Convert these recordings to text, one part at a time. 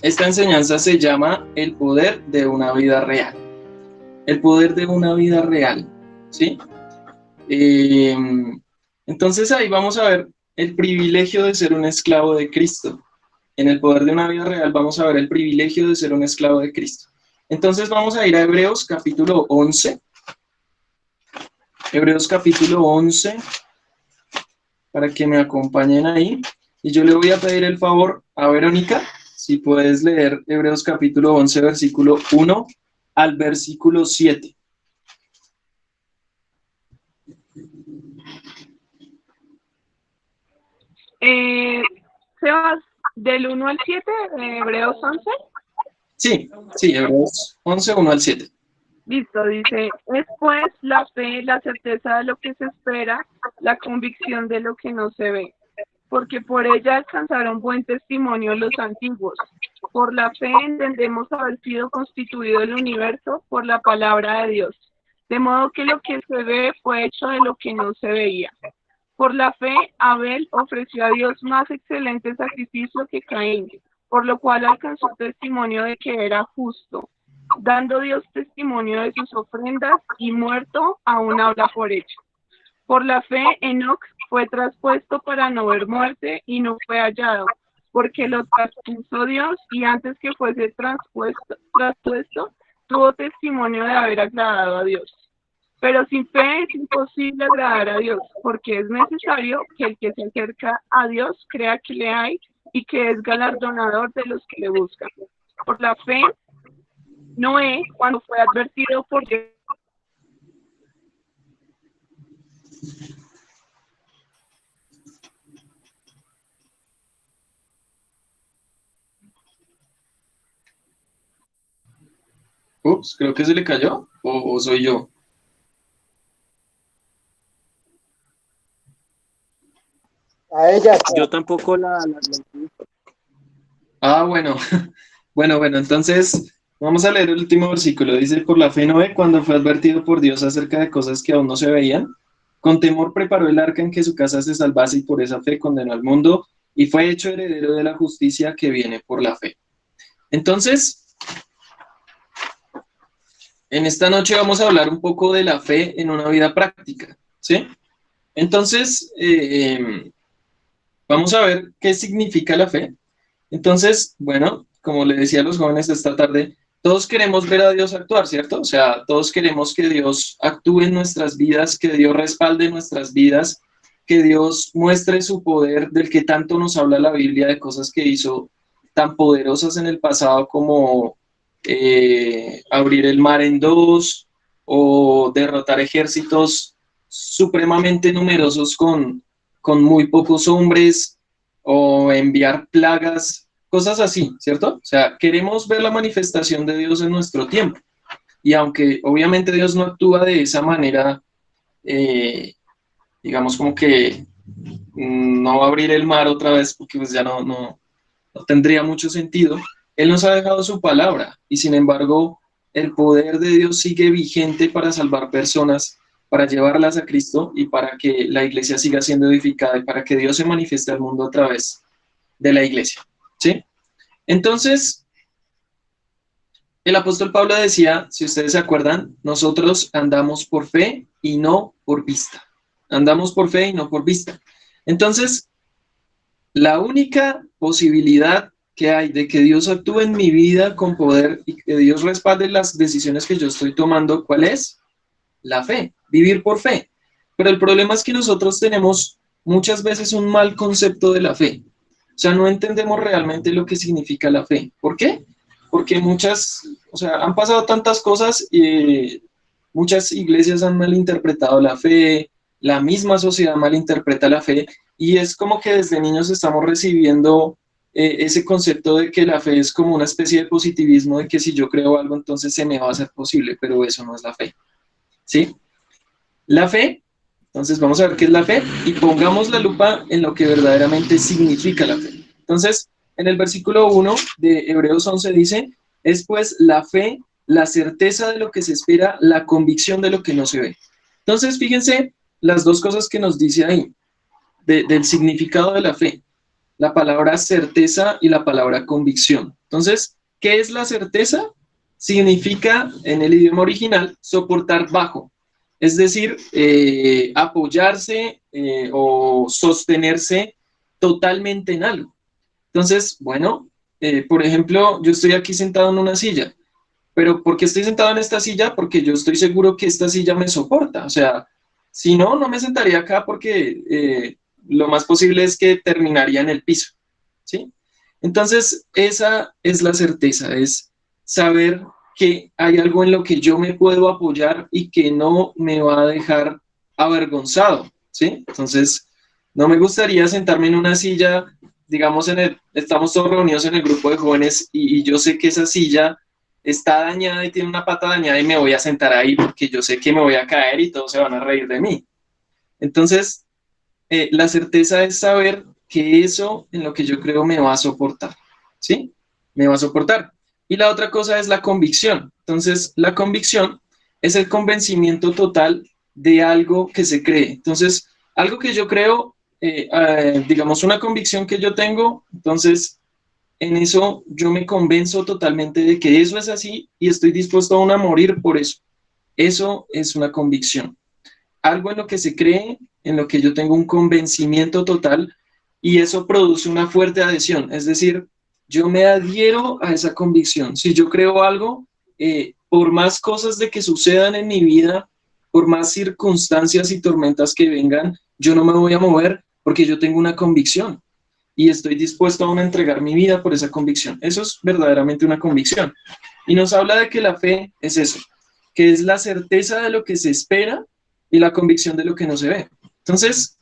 Esta enseñanza se llama el poder de una vida real. El poder de una vida real, ¿sí? Eh, entonces ahí vamos a ver el privilegio de ser un esclavo de Cristo. En el poder de una vida real vamos a ver el privilegio de ser un esclavo de Cristo. Entonces vamos a ir a Hebreos capítulo 11. Hebreos capítulo 11, para que me acompañen ahí. Y yo le voy a pedir el favor a Verónica, si puedes leer Hebreos capítulo 11, versículo 1 al versículo 7. Sebas, del 1 al 7, Hebreos 11. Sí, Hebreos 11, 1 al 7. Listo, dice, es pues la fe, la certeza de lo que se espera, la convicción de lo que no se ve, porque por ella alcanzaron buen testimonio los antiguos. Por la fe entendemos haber sido constituido el universo por la palabra de Dios, de modo que lo que se ve fue hecho de lo que no se veía. Por la fe, Abel ofreció a Dios más excelente sacrificio que Caín, por lo cual alcanzó testimonio de que era justo, dando Dios testimonio de sus ofrendas y muerto aún habla por hecho. Por la fe, Enoc fue traspuesto para no ver muerte y no fue hallado, porque lo traspuso Dios y antes que fuese traspuesto tuvo testimonio de haber agradado a Dios. Pero sin fe es imposible agradar a Dios, porque es necesario que el que se acerca a Dios crea que le hay y que es galardonador de los que le buscan. Por la fe, Noé, cuando fue advertido por Dios, Ups, creo que se le cayó, o soy yo. A ella. Yo tampoco Ah, bueno, bueno, entonces vamos a leer el último versículo. Dice, por la fe Noé, cuando fue advertido por Dios acerca de cosas que aún no se veían, con temor preparó el arca en que su casa se salvase y por esa fe condenó al mundo y fue hecho heredero de la justicia que viene por la fe. Entonces, en esta noche vamos a hablar un poco de la fe en una vida práctica, ¿sí? Entonces, vamos a ver qué significa la fe. Entonces, bueno, como le decía a los jóvenes esta tarde, todos queremos ver a Dios actuar, ¿cierto? O sea, todos queremos que Dios actúe en nuestras vidas, que Dios respalde nuestras vidas, que Dios muestre su poder del que tanto nos habla la Biblia, de cosas que hizo tan poderosas en el pasado como abrir el mar en dos o derrotar ejércitos supremamente numerosos con muy pocos hombres o enviar plagas, cosas así, ¿cierto? O sea, queremos ver la manifestación de Dios en nuestro tiempo. Y aunque obviamente Dios no actúa de esa manera, eh, digamos como que no va a abrir el mar otra vez porque pues ya no tendría mucho sentido, Él nos ha dejado su palabra y sin embargo el poder de Dios sigue vigente para salvar personas, para llevarlas a Cristo y para que la iglesia siga siendo edificada y para que Dios se manifieste al mundo a través de la iglesia, ¿sí? Entonces, el apóstol Pablo decía, si ustedes se acuerdan, nosotros andamos por fe y no por vista. Andamos por fe y no por vista. Entonces, la única posibilidad que hay de que Dios actúe en mi vida con poder y que Dios respalde las decisiones que yo estoy tomando, ¿cuál es? La fe, vivir por fe. Pero el problema es que nosotros tenemos muchas veces un mal concepto de la fe. O sea, no entendemos realmente lo que significa la fe. ¿Por qué? Porque o sea, han pasado tantas cosas y muchas iglesias han malinterpretado la fe, la misma sociedad malinterpreta la fe y es como que desde niños estamos recibiendo ese concepto de que la fe es como una especie de positivismo de que si yo creo algo entonces se me va a hacer posible, pero eso no es la fe, ¿sí? La fe, entonces vamos a ver qué es la fe y pongamos la lupa en lo que verdaderamente significa la fe. Entonces, en el versículo 1 de Hebreos 11 dice, es pues la fe, la certeza de lo que se espera, la convicción de lo que no se ve. Entonces, fíjense las dos cosas que nos dice ahí, del significado de la fe, la palabra certeza y la palabra convicción. Entonces, ¿qué es la certeza? Significa, en el idioma original, soportar bajo, es decir, apoyarse o sostenerse totalmente en algo. Entonces, bueno, por ejemplo, yo estoy aquí sentado en una silla, pero ¿por qué estoy sentado en esta silla? Porque yo estoy seguro que esta silla me soporta. O sea, si no, no me sentaría acá porque lo más posible es que terminaría en el piso, ¿sí? Entonces, esa es la certeza, es saber que hay algo en lo que yo me puedo apoyar y que no me va a dejar avergonzado, ¿sí? Entonces, no me gustaría sentarme en una silla, digamos, estamos todos reunidos en el grupo de jóvenes y yo sé que esa silla está dañada y tiene una pata dañada y me voy a sentar ahí porque yo sé que me voy a caer y todos se van a reír de mí. Entonces, la certeza es saber que eso en lo que yo creo me va a soportar, ¿sí? Me va a soportar. Y la otra cosa es la convicción. Entonces, la convicción es el convencimiento total de algo que se cree. Entonces, algo que yo creo, digamos, una convicción que yo tengo, entonces, en eso yo me convenzo totalmente de que eso es así y estoy dispuesto aún a morir por eso. Eso es una convicción. Algo en lo que se cree, en lo que yo tengo un convencimiento total y eso produce una fuerte adhesión. Es decir, yo me adhiero a esa convicción. Si yo creo algo, por más cosas de que sucedan en mi vida, por más circunstancias y tormentas que vengan, yo no me voy a mover porque yo tengo una convicción y estoy dispuesto aún a entregar mi vida por esa convicción. Eso es verdaderamente una convicción. Y nos habla de que la fe es eso, que es la certeza de lo que se espera y la convicción de lo que no se ve. Entonces,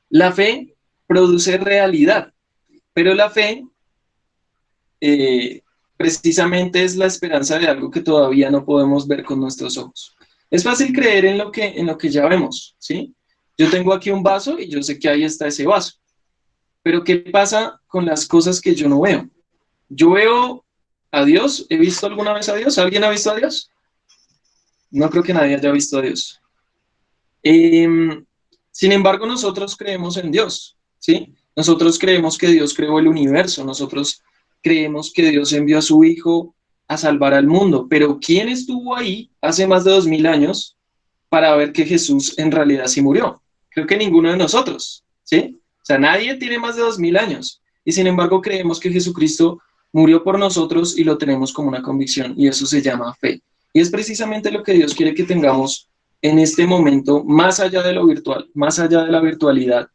la fe produce realidad, pero la fe precisamente es la esperanza de algo que todavía no podemos ver con nuestros ojos. Es fácil creer en lo que ya vemos, ¿sí? Yo tengo aquí un vaso y yo sé que ahí está ese vaso. Pero ¿qué pasa con las cosas que yo no veo? Yo veo a Dios, ¿he visto alguna vez a Dios? ¿Alguien ha visto a Dios? No creo que nadie haya visto a Dios. Sin embargo, nosotros creemos en Dios, ¿sí? Nosotros creemos que Dios creó el universo, nosotros creemos que Dios envió a su Hijo a salvar al mundo, pero ¿quién estuvo ahí hace más de 2000 años para ver que Jesús en realidad sí murió? Creo que ninguno de nosotros, ¿sí? O sea, nadie tiene más de 2000 años y sin embargo creemos que Jesucristo murió por nosotros y lo tenemos como una convicción y eso se llama fe. Y es precisamente lo que Dios quiere que tengamos en este momento, más allá de lo virtual, más allá de la virtualidad,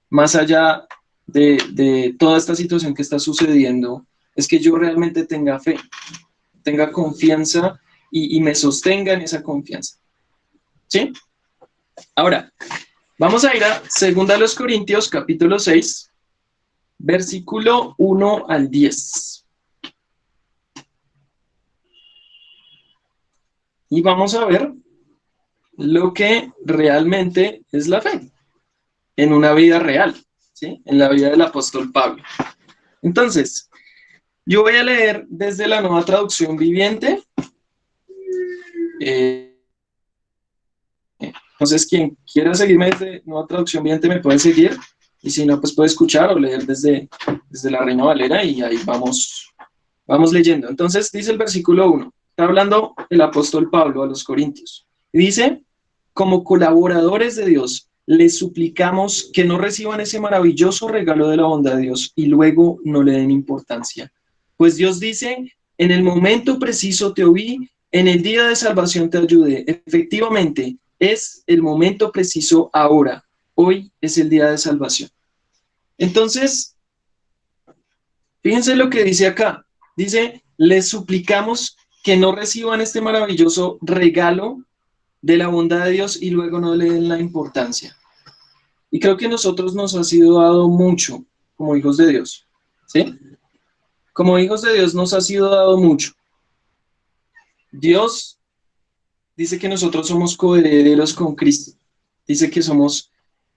más allá de toda esta situación que está sucediendo, es que yo realmente tenga fe, tenga confianza y me sostenga en esa confianza. ¿Sí? Ahora, vamos a ir a 2 Corintios capítulo 6, versículo 1 al 10. Y vamos a ver lo que realmente es la fe en una vida real, ¿sí? En la vida del apóstol Pablo. Entonces, yo voy a leer desde la Nueva Traducción Viviente. Entonces, quien quiera seguirme desde Nueva Traducción Viviente me puede seguir, y si no, pues puede escuchar o leer desde la Reina Valera, y ahí vamos leyendo. Entonces, dice el versículo 1, está hablando el apóstol Pablo a los Corintios, y dice: como colaboradores de Dios, les suplicamos que no reciban ese maravilloso regalo de la bondad de Dios y luego no le den importancia. Pues Dios dice: en el momento preciso te oí, en el día de salvación te ayudé. Efectivamente, es el momento preciso ahora. Hoy es el día de salvación. Entonces, fíjense lo que dice acá. Dice: les suplicamos que no reciban este maravilloso regalo de la bondad de Dios y luego no le den la importancia. Y creo que a nosotros nos ha sido dado mucho como hijos de Dios, ¿sí? Como hijos de Dios nos ha sido dado mucho. Dios dice que nosotros somos coherederos con Cristo. Dice que somos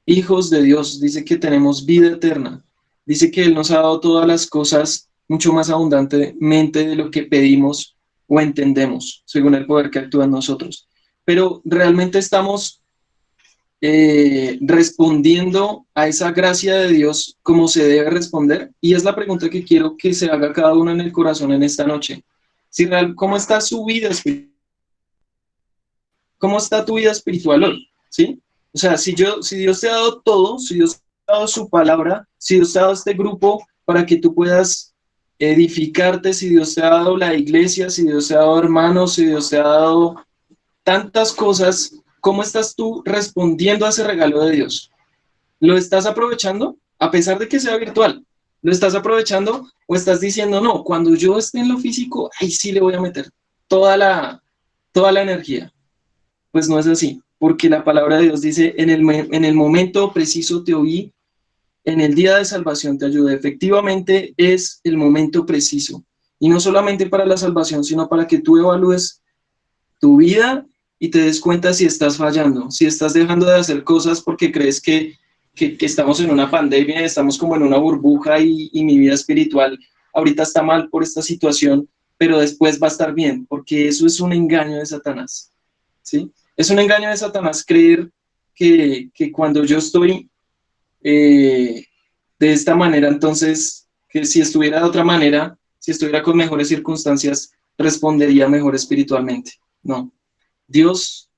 hijos de Dios. Dice que tenemos vida eterna. Dice que Él nos ha dado todas las cosas mucho más abundantemente de lo que pedimos o entendemos, según el poder que actúa en nosotros. Pero realmente estamos respondiendo a esa gracia de Dios como se debe responder? Y es la pregunta que quiero que se haga cada uno en el corazón en esta noche. ¿Cómo está su vida espiritual? ¿Cómo está tu vida espiritual hoy? ¿Sí? O sea, si Dios te ha dado todo, si Dios te ha dado su palabra, si Dios te ha dado este grupo para que tú puedas edificarte, si Dios te ha dado la iglesia, si Dios te ha dado hermanos, si Dios te ha dado tantas cosas, ¿cómo estás tú respondiendo a ese regalo de Dios? ¿Lo estás aprovechando? A pesar de que sea virtual, ¿lo estás aprovechando o estás diciendo, no, cuando yo esté en lo físico, ahí sí le voy a meter toda la energía? Pues no es así, porque la palabra de Dios dice, en el momento preciso te oí, en el día de salvación te ayudé. Efectivamente es el momento preciso, y no solamente para la salvación, sino para que tú evalúes tu vida y te des cuenta si estás fallando, si estás dejando de hacer cosas porque crees que estamos en una pandemia, estamos como en una burbuja y mi vida espiritual ahorita está mal por esta situación, pero después va a estar bien, porque eso es un engaño de Satanás, ¿sí? Es un engaño de Satanás creer que cuando yo estoy de esta manera, entonces, que si estuviera de otra manera, si estuviera con mejores circunstancias, respondería mejor espiritualmente. No, Dios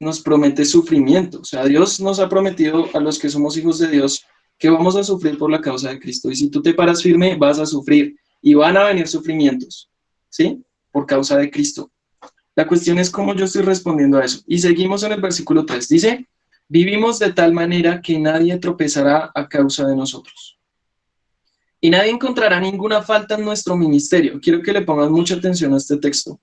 nos promete sufrimiento, o sea, Dios nos ha prometido a los que somos hijos de Dios que vamos a sufrir por la causa de Cristo, y si tú te paras firme, vas a sufrir, y van a venir sufrimientos, ¿sí? Por causa de Cristo. La cuestión es cómo yo estoy respondiendo a eso. Y seguimos en el versículo 3. Dice, vivimos de tal manera que nadie tropezará a causa de nosotros. Y nadie encontrará ninguna falta en nuestro ministerio. Quiero que le pongan mucha atención a este texto.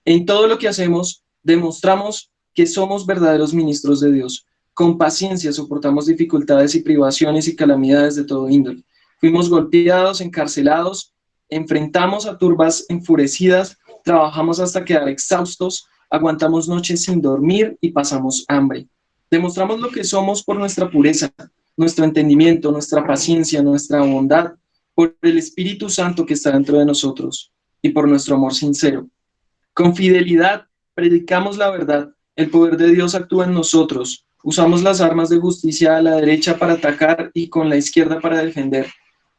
En todo lo que hacemos, demostramos que somos verdaderos ministros de Dios. Con paciencia soportamos dificultades y privaciones y calamidades de todo índole. Fuimos golpeados, encarcelados, enfrentamos a turbas enfurecidas, trabajamos hasta quedar exhaustos, aguantamos noches sin dormir y pasamos hambre. Demostramos lo que somos por nuestra pureza, nuestro entendimiento, nuestra paciencia, nuestra bondad, por el Espíritu Santo que está dentro de nosotros y por nuestro amor sincero. Con fidelidad predicamos la verdad, el poder de Dios actúa en nosotros, usamos las armas de justicia a la derecha para atacar y con la izquierda para defender.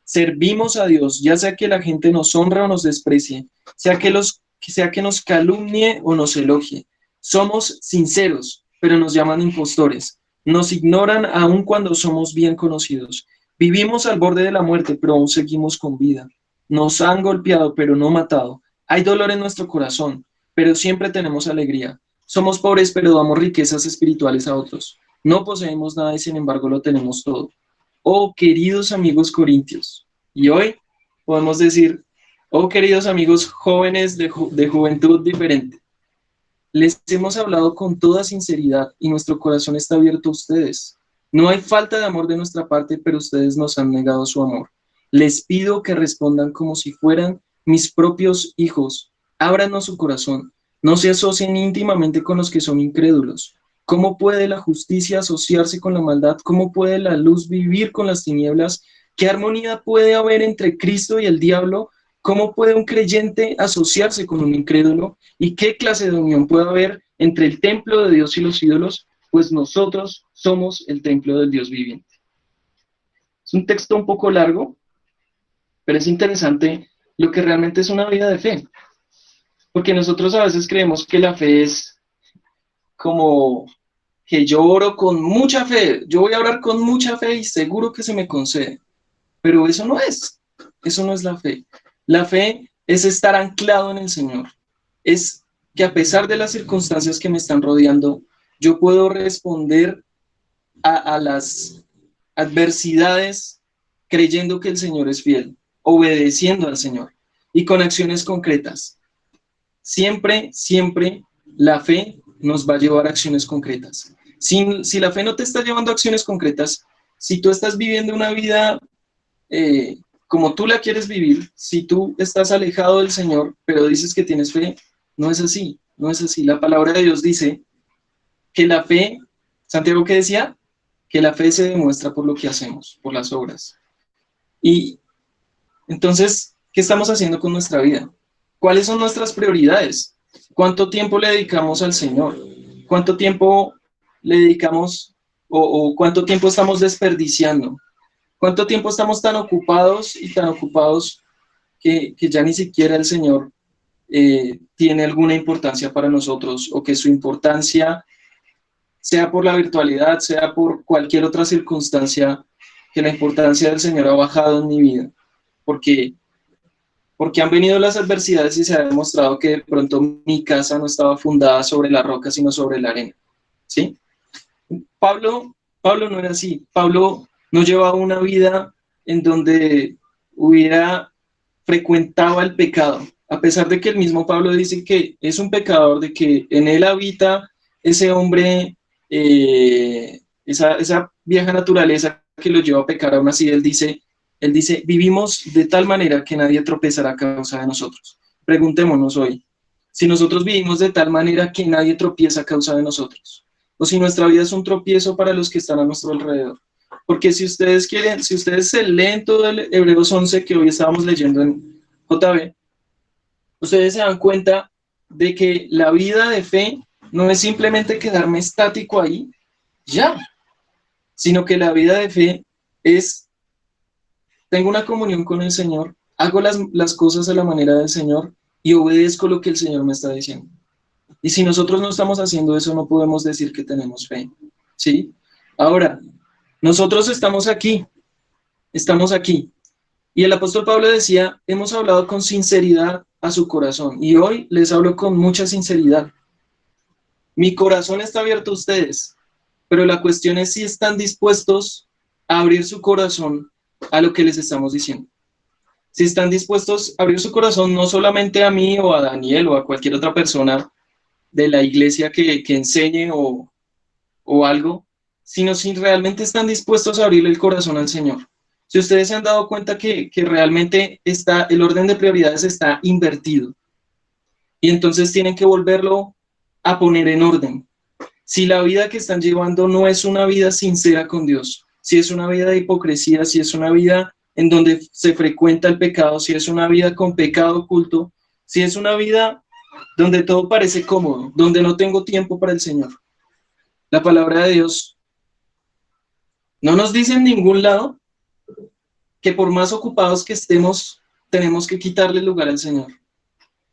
Servimos a Dios, ya sea que la gente nos honre o nos desprecie, sea que nos calumnie o nos elogie. Somos sinceros, pero nos llaman impostores. Nos ignoran aun cuando somos bien conocidos. Vivimos al borde de la muerte, pero aún seguimos con vida. Nos han golpeado, pero no matado. Hay dolor en nuestro corazón, pero siempre tenemos alegría. Somos pobres, pero damos riquezas espirituales a otros. No poseemos nada y sin embargo lo tenemos todo. Oh, queridos amigos corintios. Y hoy podemos decir, oh, queridos amigos jóvenes de juventud diferente. Les hemos hablado con toda sinceridad y nuestro corazón está abierto a ustedes. No hay falta de amor de nuestra parte, pero ustedes nos han negado su amor. Les pido que respondan como si fueran mis propios hijos. Ábranos su corazón. No se asocien íntimamente con los que son incrédulos. ¿Cómo puede la justicia asociarse con la maldad? ¿Cómo puede la luz vivir con las tinieblas? ¿Qué armonía puede haber entre Cristo y el diablo? ¿Cómo puede un creyente asociarse con un incrédulo? ¿Y qué clase de unión puede haber entre el templo de Dios y los ídolos? Pues nosotros somos el templo del Dios viviente. Es un texto un poco largo, pero es interesante lo que realmente es una vida de fe. Porque nosotros a veces creemos que la fe es como que yo oro con mucha fe, yo voy a orar con mucha fe y seguro que se me concede. Pero eso no es la fe. La fe es estar anclado en el Señor. Es que a pesar de las circunstancias que me están rodeando, yo puedo responder a las adversidades creyendo que el Señor es fiel, obedeciendo al Señor y con acciones concretas. Siempre, siempre la fe nos va a llevar a acciones concretas. Si la fe no te está llevando a acciones concretas, si tú estás viviendo una vida como tú la quieres vivir, si tú estás alejado del Señor, pero dices que tienes fe, no es así, no es así. La palabra de Dios dice que la fe, Santiago, ¿qué decía? Que la fe se demuestra por lo que hacemos, por las obras. Y entonces, ¿qué estamos haciendo con nuestra vida? ¿Cuáles son nuestras prioridades? ¿Cuánto tiempo le dedicamos al Señor? ¿Cuánto tiempo le dedicamos o cuánto tiempo estamos desperdiciando, cuánto tiempo estamos tan ocupados y tan ocupados que ya ni siquiera el Señor tiene alguna importancia para nosotros, o que su importancia, sea por la virtualidad, sea por cualquier otra circunstancia, que la importancia del Señor ha bajado en mi vida, porque han venido las adversidades y se ha demostrado que de pronto mi casa no estaba fundada sobre la roca, sino sobre la arena, ¿sí? Pablo no era así. Pablo no llevaba una vida en donde hubiera frecuentado el pecado, a pesar de que el mismo Pablo dice que es un pecador, de que en él habita ese hombre, esa vieja naturaleza que lo lleva a pecar. Aún así, él dice, vivimos de tal manera que nadie tropezará a causa de nosotros. Preguntémonos hoy, si nosotros vivimos de tal manera que nadie tropieza a causa de nosotros, o si nuestra vida es un tropiezo para los que están a nuestro alrededor. Porque si ustedes quieren, si ustedes se leen todo el Hebreos 11 que hoy estábamos leyendo en JB, ustedes se dan cuenta de que la vida de fe no es simplemente quedarme estático ahí, ya, sino que la vida de fe es, tengo una comunión con el Señor, hago las cosas a la manera del Señor y obedezco lo que el Señor me está diciendo. Y si nosotros no estamos haciendo eso, no podemos decir que tenemos fe, ¿sí? Ahora, nosotros estamos aquí. Y el apóstol Pablo decía, hemos hablado con sinceridad a su corazón. Y hoy les hablo con mucha sinceridad. Mi corazón está abierto a ustedes, pero la cuestión es si están dispuestos a abrir su corazón a lo que les estamos diciendo. Si están dispuestos a abrir su corazón no solamente a mí o a Daniel o a cualquier otra persona de la iglesia que enseñe o algo, sino si realmente están dispuestos a abrirle el corazón al Señor. Si ustedes se han dado cuenta que realmente el orden de prioridades está invertido, y entonces tienen que volverlo a poner en orden. Si la vida que están llevando no es una vida sincera con Dios, si es una vida de hipocresía, si es una vida en donde se frecuenta el pecado, si es una vida con pecado oculto, si es una vida donde todo parece cómodo, donde no tengo tiempo para el Señor. La palabra de Dios no nos dice en ningún lado que por más ocupados que estemos, tenemos que quitarle lugar al Señor.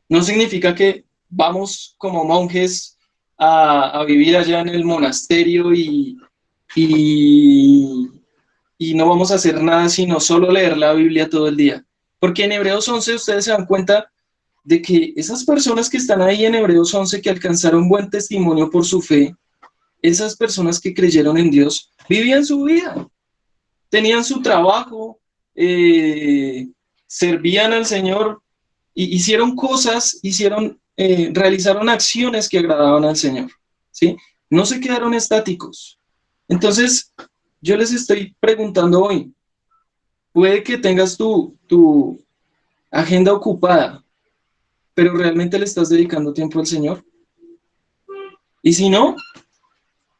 No significa que vamos como monjes a vivir allá en el monasterio y no vamos a hacer nada sino solo leer la Biblia todo el día. Porque en Hebreos 11 ustedes se dan cuenta de que esas personas que están ahí en Hebreos 11 que alcanzaron buen testimonio por su fe, esas personas que creyeron en Dios, vivían su vida, tenían su trabajo, servían al Señor, hicieron cosas, realizaron acciones que agradaban al Señor, ¿sí? No se quedaron estáticos. Entonces, yo les estoy preguntando hoy, puede que tengas tu agenda ocupada, pero ¿realmente le estás dedicando tiempo al Señor? Y si no,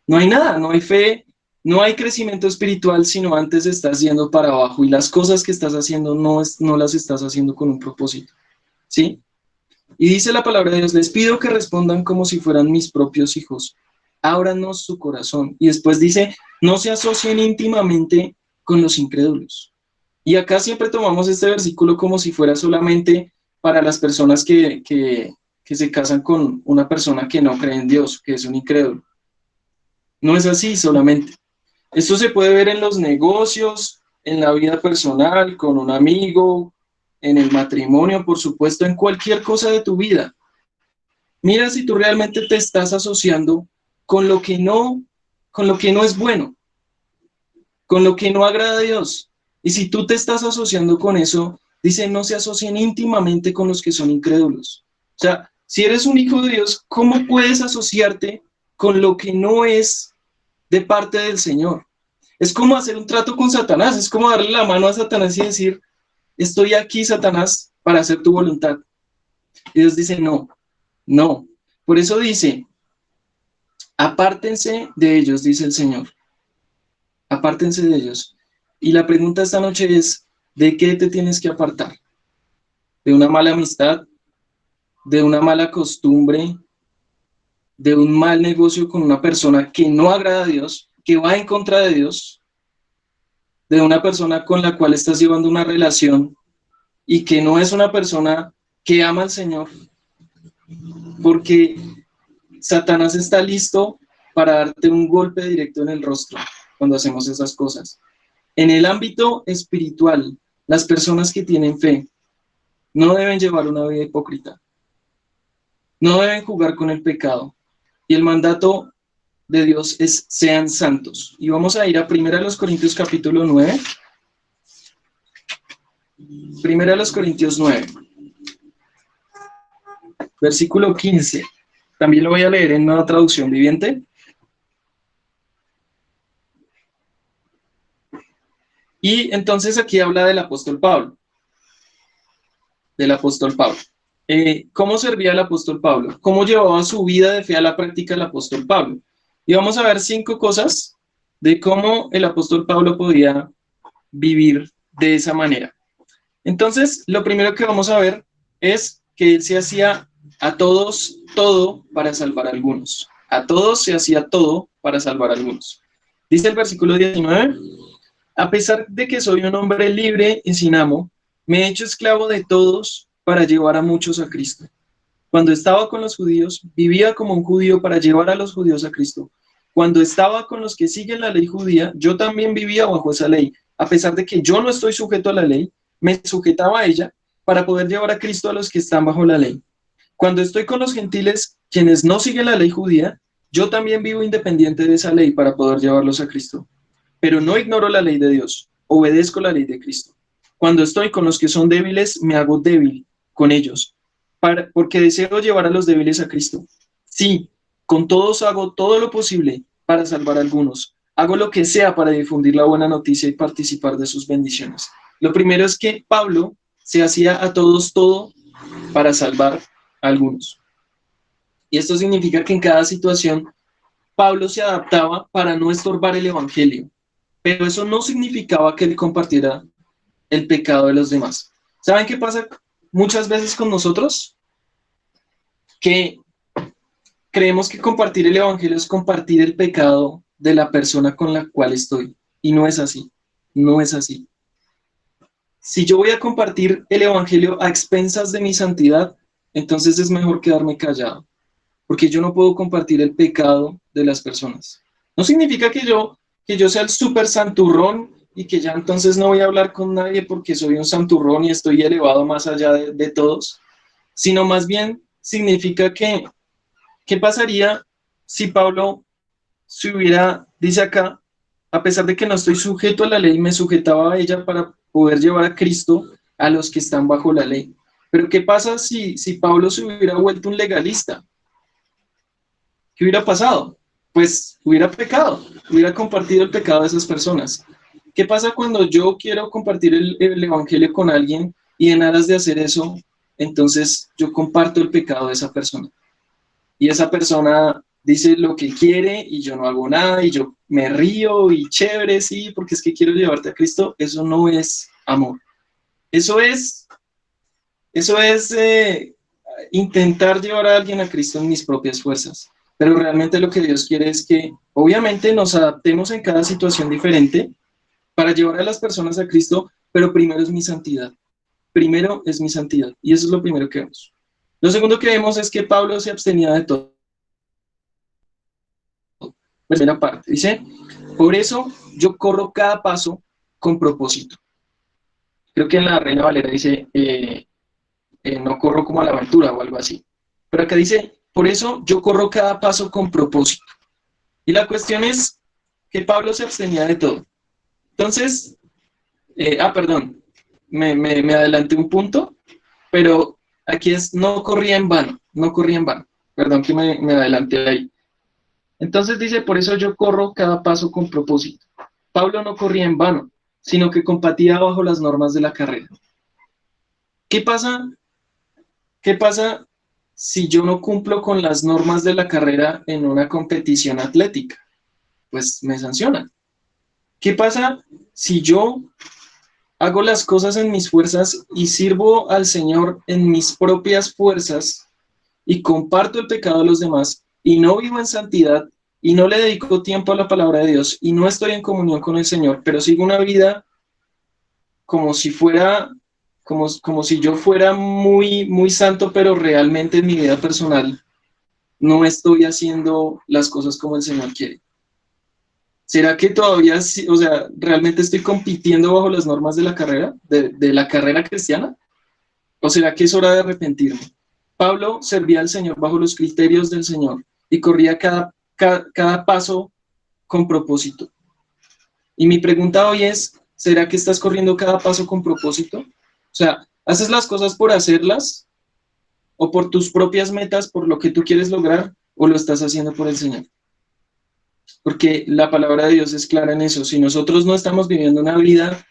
no hay nada, no hay fe, no hay crecimiento espiritual, sino antes estás yendo para abajo y las cosas que estás haciendo no las estás haciendo con un propósito, ¿sí? Y dice la palabra de Dios, les pido que respondan como si fueran mis propios hijos, ábranos su corazón. Y después dice, no se asocien íntimamente con los incrédulos. Y acá siempre tomamos este versículo como si fuera solamente para las personas que se casan con una persona que no cree en Dios, que es un incrédulo. No es así solamente. Esto se puede ver en los negocios, en la vida personal, con un amigo, en el matrimonio, por supuesto, en cualquier cosa de tu vida. Mira si tú realmente te estás asociando con lo que no es bueno, con lo que no agrada a Dios. Y si tú te estás asociando con eso, dice, no se asocien íntimamente con los que son incrédulos. O sea, si eres un hijo de Dios, ¿cómo puedes asociarte con lo que no es de parte del Señor? Es como hacer un trato con Satanás, es como darle la mano a Satanás y decir, estoy aquí, Satanás, para hacer tu voluntad. Y Dios dice, no. Por eso dice, apártense de ellos, dice el Señor. Apártense de ellos. Y la pregunta esta noche es, ¿de qué te tienes que apartar? ¿De una mala amistad? ¿De una mala costumbre? ¿De un mal negocio con una persona que no agrada a Dios? que va en contra de Dios, de una persona con la cual estás llevando una relación y que no es una persona que ama al Señor, porque Satanás está listo para darte un golpe directo en el rostro cuando hacemos esas cosas. En el ámbito espiritual, las personas que tienen fe no deben llevar una vida hipócrita, no deben jugar con el pecado. Y el mandato de Dios es sean santos. Y vamos a ir a 1 Corintios capítulo 9. 1 Corintios 9, versículo 15. También lo voy a leer en Nueva Traducción Viviente. Y entonces aquí habla del apóstol Pablo. Del apóstol Pablo. ¿Cómo servía el apóstol Pablo? ¿Cómo llevaba su vida de fe a la práctica el apóstol Pablo? Y vamos a ver 5 cosas de cómo el apóstol Pablo podía vivir de esa manera. Entonces, lo primero que vamos a ver es que él se hacía a todos todo para salvar a algunos. A todos se hacía todo para salvar a algunos. Dice el versículo 19, a pesar de que soy un hombre libre y sin amo, me he hecho esclavo de todos para llevar a muchos a Cristo. Cuando estaba con los judíos, vivía como un judío para llevar a los judíos a Cristo. Cuando estaba con los que siguen la ley judía, yo también vivía bajo esa ley. A pesar de que yo no estoy sujeto a la ley, me sujetaba a ella para poder llevar a Cristo a los que están bajo la ley. Cuando estoy con los gentiles, quienes no siguen la ley judía, yo también vivo independiente de esa ley para poder llevarlos a Cristo. Pero no ignoro la ley de Dios, obedezco la ley de Cristo. Cuando estoy con los que son débiles, me hago débil con ellos, porque deseo llevar a los débiles a Cristo. Sí, con todos hago todo lo posible para salvar a algunos. Hago lo que sea para difundir la buena noticia y participar de sus bendiciones. Lo primero es que Pablo se hacía a todos todo para salvar a algunos. Y esto significa que en cada situación Pablo se adaptaba para no estorbar el evangelio. Pero eso no significaba que él compartiera el pecado de los demás. ¿Saben qué pasa muchas veces con nosotros? Que creemos que compartir el evangelio es compartir el pecado de la persona con la cual estoy. Y no es así. No es así. Si yo voy a compartir el evangelio a expensas de mi santidad, entonces es mejor quedarme callado. Porque yo no puedo compartir el pecado de las personas. No significa que yo sea el súper santurrón y que ya entonces no voy a hablar con nadie porque soy un santurrón y estoy elevado más allá de todos, sino más bien significa que, ¿qué pasaría si Pablo se hubiera, dice acá, a pesar de que no estoy sujeto a la ley, me sujetaba a ella para poder llevar a Cristo a los que están bajo la ley? Pero ¿qué pasa si Pablo se hubiera vuelto un legalista? ¿Qué hubiera pasado? Pues hubiera pecado, hubiera compartido el pecado de esas personas. ¿Qué pasa cuando yo quiero compartir el evangelio con alguien y en aras de hacer eso, entonces yo comparto el pecado de esa persona? Y esa persona dice lo que quiere y yo no hago nada y yo me río y chévere, sí, porque es que quiero llevarte a Cristo. Eso no es amor. Eso es intentar llevar a alguien a Cristo en mis propias fuerzas. Pero realmente lo que Dios quiere es que, obviamente, nos adaptemos en cada situación diferente para llevar a las personas a Cristo, pero primero es mi santidad. Primero es mi santidad. Y eso es lo primero que vemos. Lo segundo que vemos es que Pablo se abstenía de todo. Primera parte, dice, por eso yo corro cada paso con propósito. Creo que en la Reina Valera dice, no corro como a la aventura o algo así. Pero acá dice, por eso yo corro cada paso con propósito. Y la cuestión es que Pablo se abstenía de todo. Entonces, perdón, me adelanté un punto, pero aquí es no corría en vano, no corría en vano. Perdón que me adelanté ahí. Entonces dice, por eso yo corro cada paso con propósito. Pablo no corría en vano, sino que compatía bajo las normas de la carrera. ¿Qué pasa? ¿Qué pasa si yo no cumplo con las normas de la carrera en una competición atlética? Pues me sancionan. ¿Qué pasa si yo hago las cosas en mis fuerzas y sirvo al Señor en mis propias fuerzas y comparto el pecado de los demás y no vivo en santidad y no le dedico tiempo a la palabra de Dios y no estoy en comunión con el Señor, pero sigo una vida como si fuera, como si yo fuera muy, muy santo, pero realmente en mi vida personal no estoy haciendo las cosas como el Señor quiere. ¿Será que todavía, o sea, realmente estoy compitiendo bajo las normas de la carrera, de la carrera cristiana? ¿O será que es hora de arrepentirme? Pablo servía al Señor bajo los criterios del Señor y corría cada paso con propósito. Y mi pregunta hoy es, ¿será que estás corriendo cada paso con propósito? O sea, ¿haces las cosas por hacerlas o por tus propias metas, por lo que tú quieres lograr, o lo estás haciendo por el Señor? Porque la palabra de Dios es clara en eso. Si nosotros no estamos viviendo una vida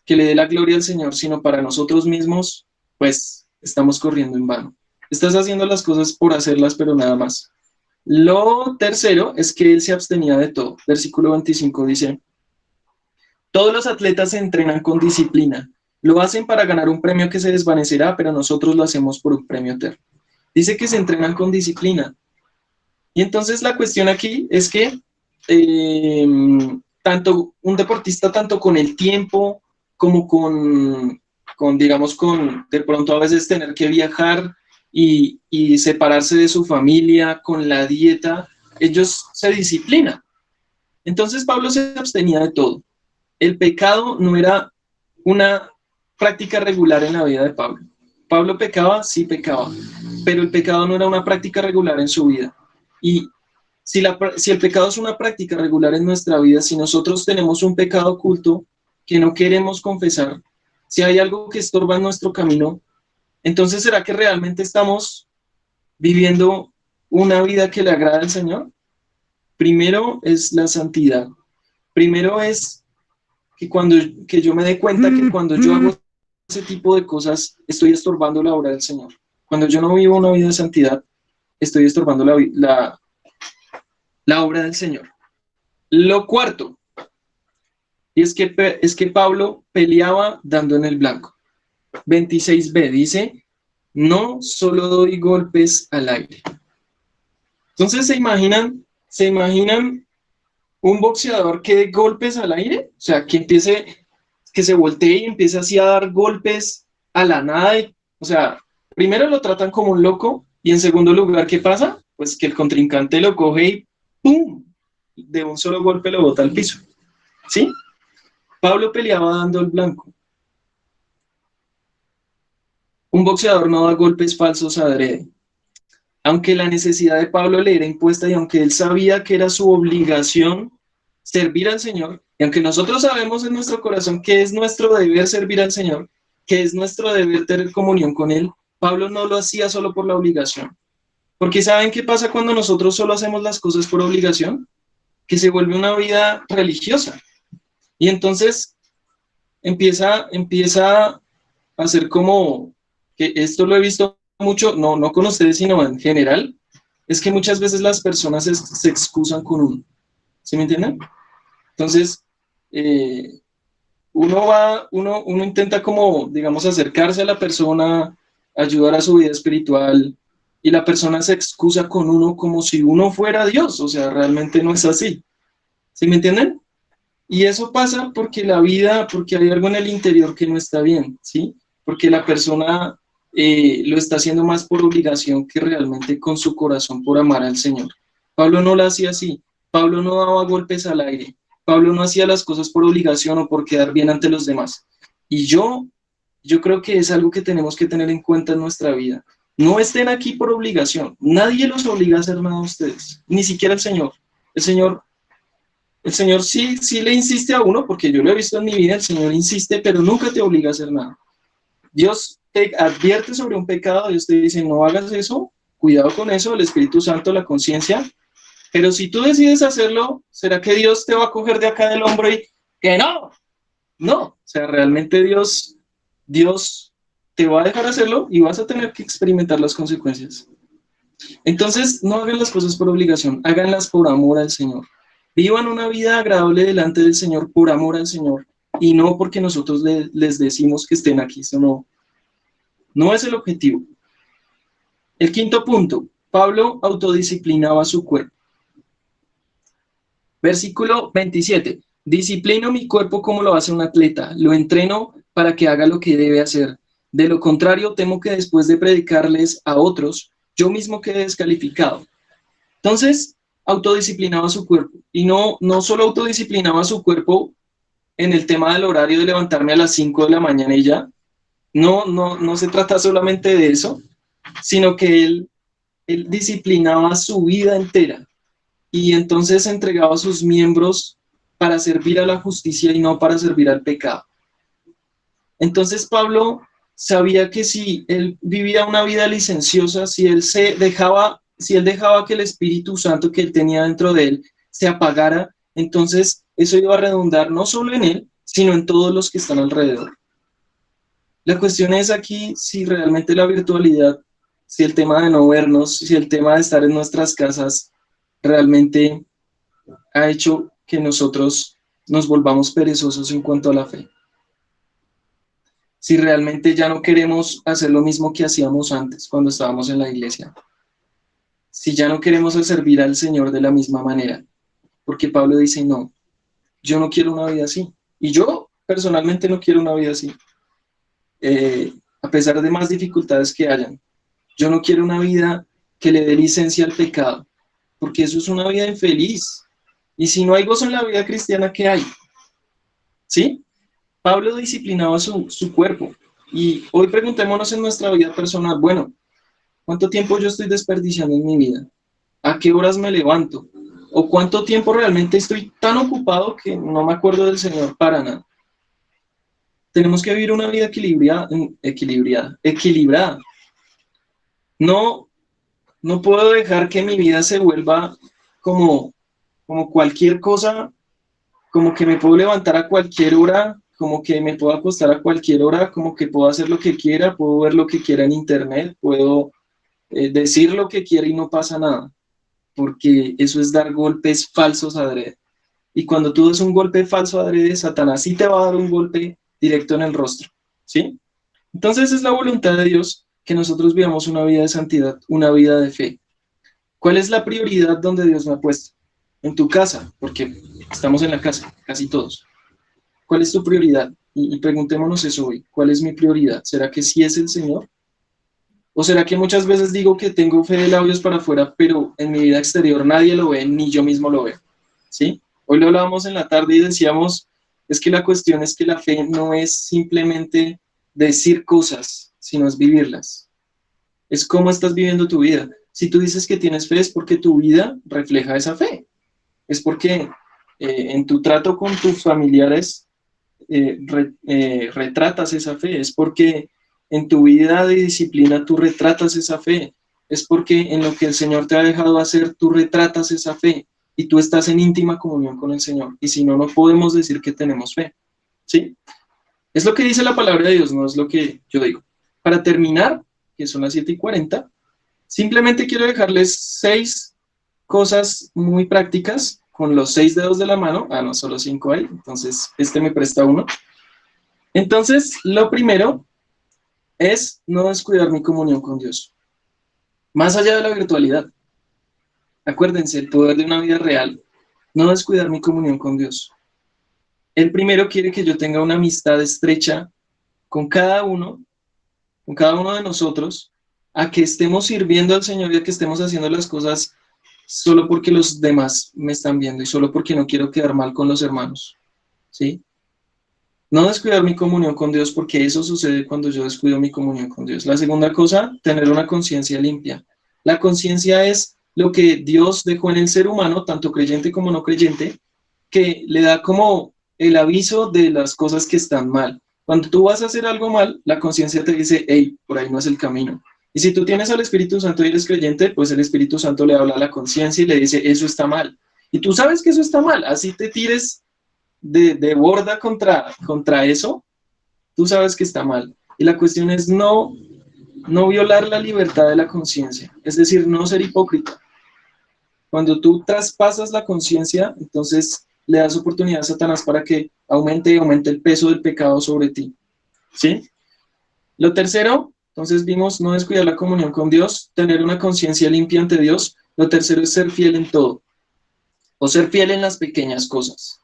que le dé la gloria al Señor, sino para nosotros mismos, pues estamos corriendo en vano. Estás haciendo las cosas por hacerlas, pero nada más. Lo tercero es que él se abstenía de todo. Versículo 25 dice, todos los atletas se entrenan con disciplina. Lo hacen para ganar un premio que se desvanecerá, pero nosotros lo hacemos por un premio eterno. Dice que se entrenan con disciplina. Y entonces la cuestión aquí es que tanto un deportista, tanto con el tiempo como digamos, con de pronto a veces tener que viajar y separarse de su familia, con la dieta, ellos se disciplinan. Entonces Pablo se abstenía de todo. El pecado no era una práctica regular en la vida de Pablo. Pablo pecaba, sí pecaba, pero el pecado no era una práctica regular en su vida. Y si el pecado es una práctica regular en nuestra vida, si nosotros tenemos un pecado oculto que no queremos confesar, si hay algo que estorba en nuestro camino, entonces ¿será que realmente estamos viviendo una vida que le agrada al Señor? Primero es la santidad. Primero es que yo me dé cuenta que cuando yo hago ese tipo de cosas, estoy estorbando la obra del Señor. Cuando yo no vivo una vida de santidad, estoy estorbando la obra del Señor. Lo cuarto, y es que Pablo peleaba dando en el blanco. 26b dice, no solo doy golpes al aire. Entonces, ¿se imaginan un boxeador que dé golpes al aire? O sea, que se voltee y empiece así a dar golpes a la nada. O sea, primero lo tratan como un loco y en segundo lugar, ¿qué pasa? Pues que el contrincante lo coge y ¡pum! De un solo golpe lo bota al piso. ¿Sí? Pablo peleaba dando el blanco. Un boxeador no da golpes falsos adrede. Aunque la necesidad de Pablo le era impuesta y aunque él sabía que era su obligación servir al Señor, y aunque nosotros sabemos en nuestro corazón que es nuestro deber servir al Señor, que es nuestro deber tener comunión con Él, Pablo no lo hacía solo por la obligación. Porque ¿saben qué pasa cuando nosotros solo hacemos las cosas por obligación? Que se vuelve una vida religiosa. Y entonces empieza a ser como, que esto lo he visto mucho, no con ustedes, sino en general, es que muchas veces las personas se excusan con uno. ¿Sí me entienden? Entonces, uno intenta como, digamos, acercarse a la persona, ayudar a su vida espiritual, y la persona se excusa con uno como si uno fuera Dios, o sea, realmente no es así. ¿Sí me entienden? Y eso pasa porque hay algo en el interior que no está bien, ¿sí? Porque la persona lo está haciendo más por obligación que realmente con su corazón por amar al Señor. Pablo no lo hacía así. Pablo no daba golpes al aire. Pablo no hacía las cosas por obligación o por quedar bien ante los demás. Y yo creo que es algo que tenemos que tener en cuenta en nuestra vida. No estén aquí por obligación. Nadie los obliga a hacer nada a ustedes, ni siquiera el Señor. El Señor sí le insiste a uno, porque yo lo he visto en mi vida, el Señor insiste, pero nunca te obliga a hacer nada. Dios te advierte sobre un pecado, Dios te dice, no hagas eso, cuidado con eso, el Espíritu Santo, la conciencia, pero si tú decides hacerlo, ¿será que Dios te va a coger de acá del hombro y que no? No, o sea, realmente Dios te va a dejar hacerlo y vas a tener que experimentar las consecuencias. Entonces, no hagan las cosas por obligación, háganlas por amor al Señor. Vivan una vida agradable delante del Señor por amor al Señor y no porque nosotros les decimos que estén aquí. Eso no es el objetivo. El quinto punto, Pablo autodisciplinaba su cuerpo. Versículo 27. Disciplino mi cuerpo como lo hace un atleta, lo entreno para que haga lo que debe hacer. De lo contrario, temo que después de predicarles a otros, yo mismo quede descalificado. Entonces, autodisciplinaba su cuerpo. Y no solo autodisciplinaba su cuerpo en el tema del horario de levantarme a las 5 de la mañana y ya. No se trata solamente de eso, sino que él disciplinaba su vida entera y entonces entregaba a sus miembros para servir a la justicia y no para servir al pecado. Entonces Pablo sabía que si él vivía una vida licenciosa, si él dejaba que el Espíritu Santo que él tenía dentro de él se apagara, entonces eso iba a redundar no solo en él, sino en todos los que están alrededor. La cuestión es aquí si realmente la virtualidad, si el tema de no vernos, si el tema de estar en nuestras casas realmente ha hecho que nosotros nos volvamos perezosos en cuanto a la fe. Si realmente ya no queremos hacer lo mismo que hacíamos antes cuando estábamos en la iglesia. Si ya no queremos servir al Señor de la misma manera. Porque Pablo dice, no, yo no quiero una vida así. Y yo personalmente no quiero una vida así. A pesar de más dificultades que hayan. Yo no quiero una vida que le dé licencia al pecado. Porque eso es una vida infeliz. Y si no hay gozo en la vida cristiana, ¿qué hay? ¿Sí? Pablo disciplinaba su cuerpo. Y hoy preguntémonos en nuestra vida personal, bueno, ¿cuánto tiempo yo estoy desperdiciando en mi vida? ¿A qué horas me levanto? ¿O cuánto tiempo realmente estoy tan ocupado que no me acuerdo del Señor para nada? Tenemos que vivir una vida equilibrada. No puedo dejar que mi vida se vuelva como cualquier cosa, como que me puedo levantar a cualquier hora, como que me puedo acostar a cualquier hora, como que puedo hacer lo que quiera, puedo ver lo que quiera en internet, puedo decir lo que quiera y no pasa nada, porque eso es dar golpes falsos adrede. Y cuando tú das un golpe falso adrede, Satanás sí te va a dar un golpe directo en el rostro, ¿sí? Entonces es la voluntad de Dios que nosotros vivamos una vida de santidad, una vida de fe. ¿Cuál es la prioridad donde Dios me ha puesto? En tu casa, porque estamos en la casa, casi todos. ¿Cuál es tu prioridad? Y preguntémonos eso hoy. ¿Cuál es mi prioridad? ¿Será que sí es el Señor? ¿O será que muchas veces digo que tengo fe de labios para afuera, pero en mi vida exterior nadie lo ve, ni yo mismo lo veo? ¿Sí? Hoy lo hablábamos en la tarde y decíamos, es que la cuestión es que la fe no es simplemente decir cosas, sino es vivirlas. Es cómo estás viviendo tu vida. Si tú dices que tienes fe, es porque tu vida refleja esa fe. Es porque en tu trato con tus familiares retratas esa fe, es porque en tu vida de disciplina tú retratas esa fe, es porque en lo que el Señor te ha dejado hacer tú retratas esa fe y tú estás en íntima comunión con el Señor. Y si no, no podemos decir que tenemos fe. ¿Sí? Es lo que dice la palabra de Dios, no es lo que yo digo. Para terminar, que son las 7:40, simplemente quiero dejarles 6 cosas muy prácticas con los 6 dedos de la mano. No, solo 5 hay, entonces este me presta uno. Entonces, lo primero es no descuidar mi comunión con Dios. Más allá de la virtualidad. Acuérdense, el poder de una vida real. No descuidar mi comunión con Dios. Él primero quiere que yo tenga una amistad estrecha con cada uno de nosotros, a que estemos sirviendo al Señor y a que estemos haciendo las cosas solo porque los demás me están viendo y solo porque no quiero quedar mal con los hermanos. ¿Sí? No descuidar mi comunión con Dios, porque eso sucede cuando yo descuido mi comunión con Dios. La segunda cosa, tener una conciencia limpia. La conciencia es lo que Dios dejó en el ser humano, tanto creyente como no creyente, que le da como el aviso de las cosas que están mal. Cuando tú vas a hacer algo mal, la conciencia te dice, hey, por ahí no es el camino. Y si tú tienes al Espíritu Santo y eres creyente, pues el Espíritu Santo le habla a la conciencia y le dice, eso está mal. Y tú sabes que eso está mal, así te tires de borda contra eso, tú sabes que está mal. Y la cuestión es no violar la libertad de la conciencia, es decir, no ser hipócrita. Cuando tú traspasas la conciencia, entonces le das oportunidad a Satanás para que aumente el peso del pecado sobre ti. ¿Sí? Lo tercero, entonces vimos no descuidar la comunión con Dios, tener una conciencia limpia ante Dios. Lo tercero es ser fiel en todo. o ser fiel en las pequeñas cosas.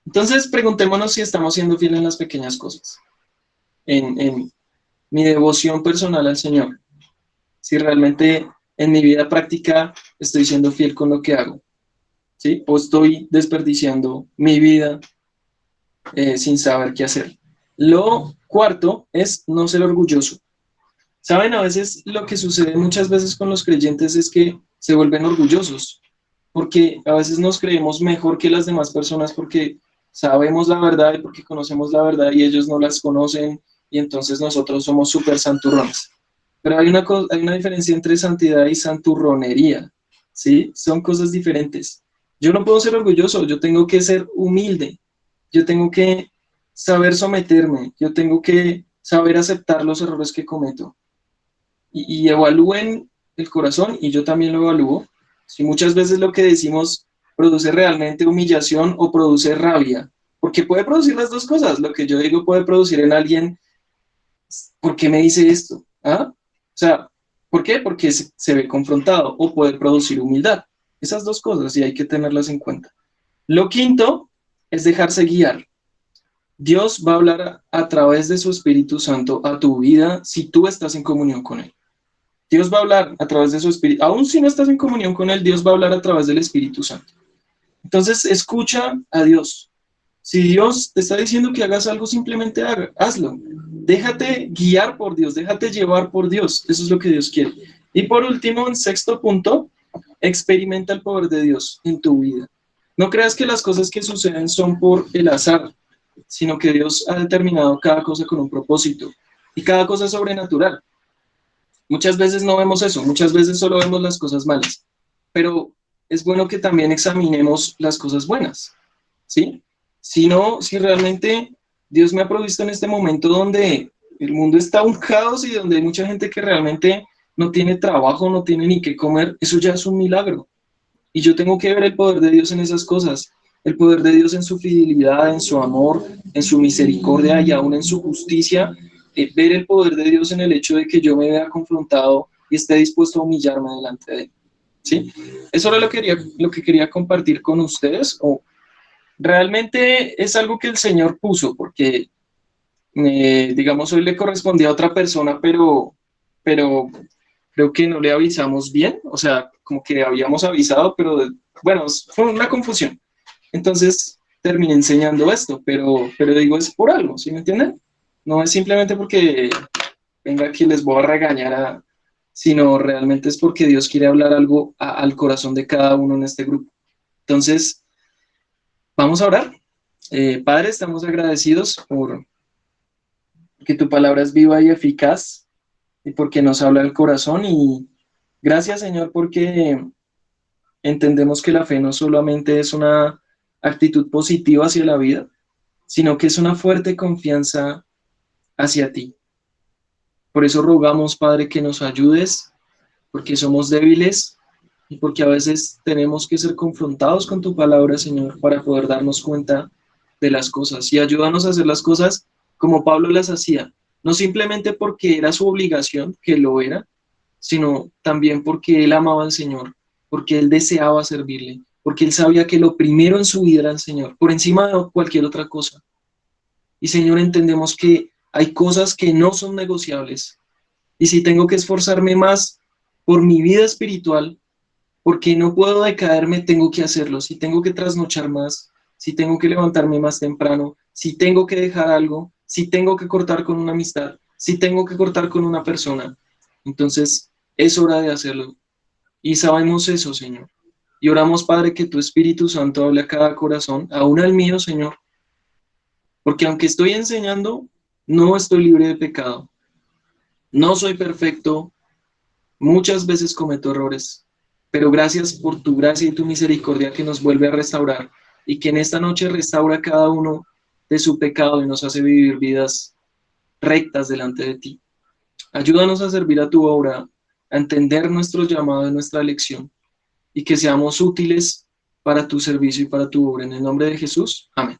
Entonces, preguntémonos si estamos siendo fieles en las pequeñas cosas, en mi devoción personal al Señor, si realmente en mi vida práctica estoy siendo fiel con lo que hago, ¿sí? O estoy desperdiciando mi vida sin saber qué hacer. Lo cuarto es no ser orgulloso. Saben, a veces lo que sucede muchas veces con los creyentes es que se vuelven orgullosos, porque a veces nos creemos mejor que las demás personas porque sabemos la verdad y porque conocemos la verdad y ellos no las conocen y entonces nosotros somos súper santurrones. Pero hay una diferencia entre santidad y santurronería, ¿sí? Son cosas diferentes. Yo no puedo ser orgulloso, yo tengo que ser humilde, yo tengo que saber someterme, yo tengo que saber aceptar los errores que cometo. Y evalúen el corazón, y yo también lo evalúo, si muchas veces lo que decimos produce realmente humillación o produce rabia, porque puede producir las dos cosas, lo que yo digo puede producir en alguien, ¿por qué me dice esto? ¿Ah? O sea, ¿por qué? Porque se ve confrontado, o puede producir humildad. Esas dos cosas, y hay que tenerlas en cuenta. Lo quinto es dejarse guiar. Dios va a hablar a través de su Espíritu Santo a tu vida si tú estás en comunión con Él. Dios va a hablar a través de su Espíritu. Aún si no estás en comunión con Él, Dios va a hablar a través del Espíritu Santo. Entonces, escucha a Dios. Si Dios te está diciendo que hagas algo, simplemente hazlo. Déjate guiar por Dios, déjate llevar por Dios. Eso es lo que Dios quiere. Y por último, en sexto punto, experimenta el poder de Dios en tu vida. No creas que las cosas que suceden son por el azar, sino que Dios ha determinado cada cosa con un propósito. Y cada cosa es sobrenatural. Muchas veces no vemos eso, muchas veces solo vemos las cosas malas, pero es bueno que también examinemos las cosas buenas, ¿sí? Si no, si realmente Dios me ha provisto en este momento donde el mundo está un caos y donde hay mucha gente que realmente no tiene trabajo, no tiene ni qué comer, eso ya es un milagro. Y yo tengo que ver el poder de Dios en esas cosas, el poder de Dios en su fidelidad, en su amor, en su misericordia y aún en su justicia, ver el poder de Dios en el hecho de que yo me vea confrontado y esté dispuesto a humillarme delante de Él. ¿Sí? Eso era lo que quería compartir con ustedes. Realmente es algo que el Señor puso, porque, digamos, hoy le correspondía a otra persona, pero creo que no le avisamos bien, o sea, como que habíamos avisado, pero bueno, fue una confusión. Entonces terminé enseñando esto, pero digo, es por algo, ¿sí me entienden? No es simplemente porque venga aquí les voy a regañar, sino realmente es porque Dios quiere hablar algo al corazón de cada uno en este grupo. Entonces, vamos a orar. Padre, estamos agradecidos por que tu palabra es viva y eficaz y porque nos habla el corazón y gracias, Señor, porque entendemos que la fe no solamente es una actitud positiva hacia la vida, sino que es una fuerte confianza hacia ti. Por eso rogamos, Padre, que nos ayudes, porque somos débiles y porque a veces tenemos que ser confrontados con tu palabra, Señor, para poder darnos cuenta de las cosas. Y ayúdanos a hacer las cosas como Pablo las hacía, no simplemente porque era su obligación, que lo era, sino también porque él amaba al Señor, porque él deseaba servirle, porque él sabía que lo primero en su vida era el Señor, por encima de cualquier otra cosa. Y Señor, entendemos que hay cosas que no son negociables. Y si tengo que esforzarme más por mi vida espiritual, porque no puedo decaerme, tengo que hacerlo. Si tengo que trasnochar más, si tengo que levantarme más temprano, si tengo que dejar algo, si tengo que cortar con una amistad, si tengo que cortar con una persona, entonces es hora de hacerlo. Y sabemos eso, Señor. Y oramos, Padre, que tu Espíritu Santo hable a cada corazón, aún al mío, Señor. Porque aunque estoy enseñando, no estoy libre de pecado. No soy perfecto, muchas veces cometo errores, pero gracias por tu gracia y tu misericordia que nos vuelve a restaurar y que en esta noche restaura a cada uno de su pecado y nos hace vivir vidas rectas delante de ti. Ayúdanos a servir a tu obra, a entender nuestro llamado y nuestra elección y que seamos útiles para tu servicio y para tu obra. En el nombre de Jesús, amén.